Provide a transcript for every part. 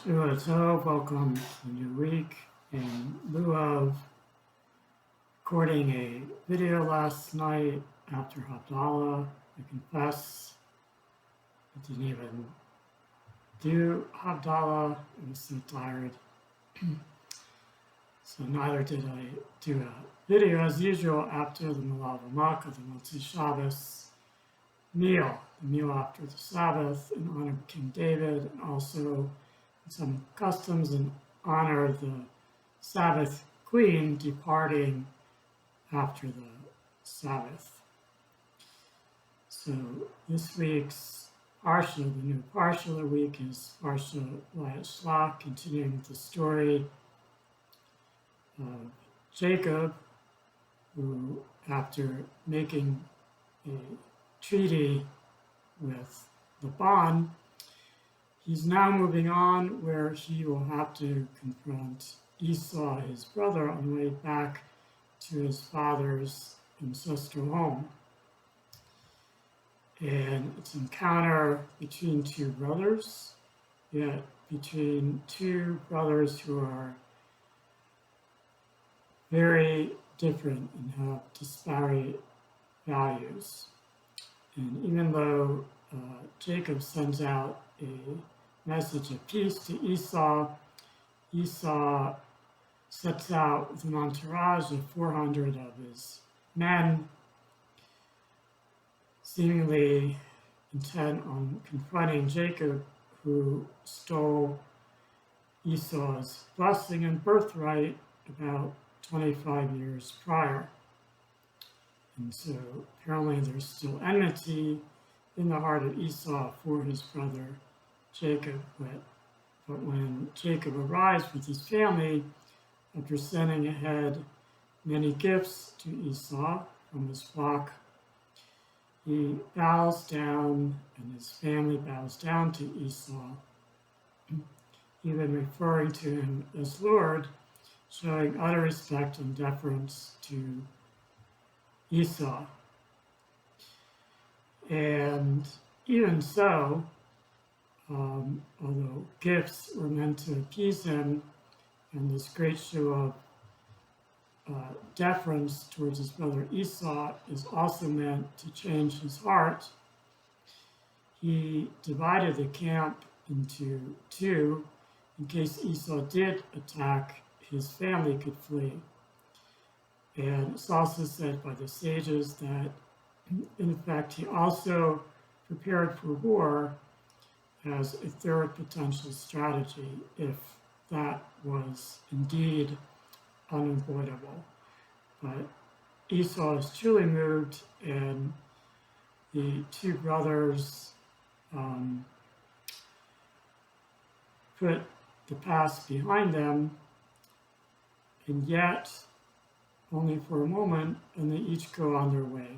So welcome to the new week. In lieu of recording a video last night after Havdalah, I confess I didn't even do Havdalah. I was so tired. So neither did I do a video as usual after the Malava Makkah, the motzei Shabbos meal, the meal after the Sabbath in honor of King David, and also some customs in honor of the Sabbath queen departing after the Sabbath. So this week's parsha, the new parsha of the week, is parsha Vayishlach, continuing with the story of Jacob, who, after making a treaty with Laban, he's now moving on where he will have to confront Esau, his brother, on the way back to his father's ancestral home. And it's an encounter between two brothers, yet between two brothers who are very different and have disparate values. And even though Jacob sends out a message of peace to Esau, Esau sets out with an entourage of 400 of his men, seemingly intent on confronting Jacob, who stole Esau's blessing and birthright about 25 years prior. And so apparently there's still enmity in the heart of Esau for his brother Jacob. But when Jacob arrives with his family, after sending ahead many gifts to Esau from his flock, he bows down, and his family bows down to Esau, even referring to him as Lord, showing utter respect and deference to Esau. And even so, although gifts were meant to appease him, and this great show of deference towards his brother Esau is also meant to change his heart, he divided the camp into two in case Esau did attack, his family could flee. And it's also said by the sages that, in fact, he also prepared for war as a third potential strategy if that was indeed unavoidable. But Esau is truly moved, and the two brothers put the past behind them, and yet only for a moment, and they each go on their way.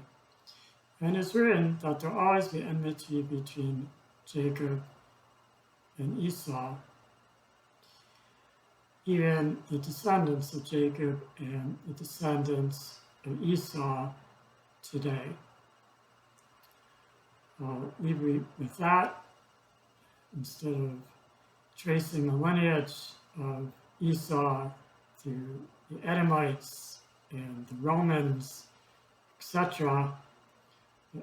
And it's written that there will always be enmity between Jacob and Esau, even the descendants of Jacob and the descendants of Esau today. I'll leave you with that. Instead of tracing the lineage of Esau through the Edomites and the Romans, etc.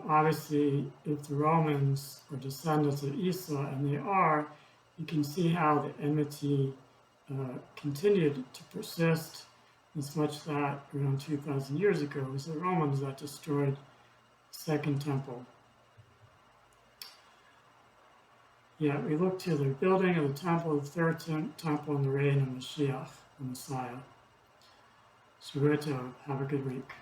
Obviously, if the Romans are descendants of Esau, and they are, you can see how the enmity continued to persist, as much that around 2,000 years ago it was the Romans that destroyed the Second Temple. Yet we look to the building of the temple, the third temple, and the reign of Mashiach, the Messiah. So, have a good week.